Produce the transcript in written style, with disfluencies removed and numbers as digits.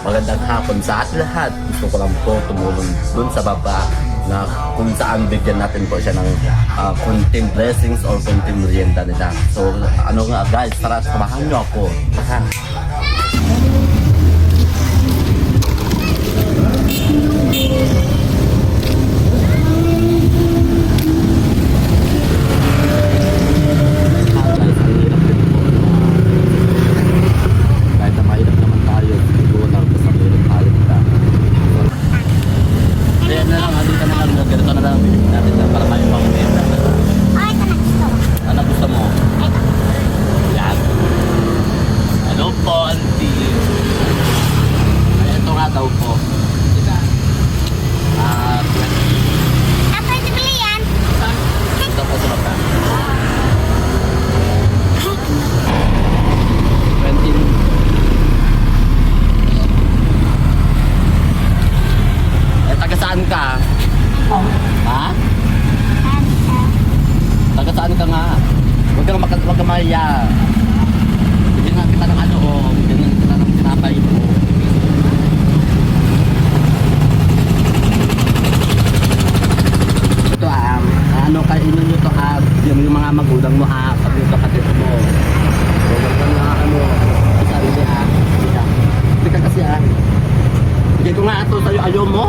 Magandang hapon sa ating lahat. Gusto ko lang po tumulong dun sa baba na kung saan bigyan natin po siya ng konting blessings or konting merienda nila. So ano nga guys, tara samahan nyo ako. Ha? Taga-saan ka nga? Huwag ka maya. Bigyan nga kita ng ano o. Bigyan nga kita ng tinapay mo. Ito ano kainin nyo ito yung mga magulang mo pati yung kapatid mo. Huwag ka nga sarili Hindi ka kasi Bigyan ko nga ito sa'yo, ayaw mo.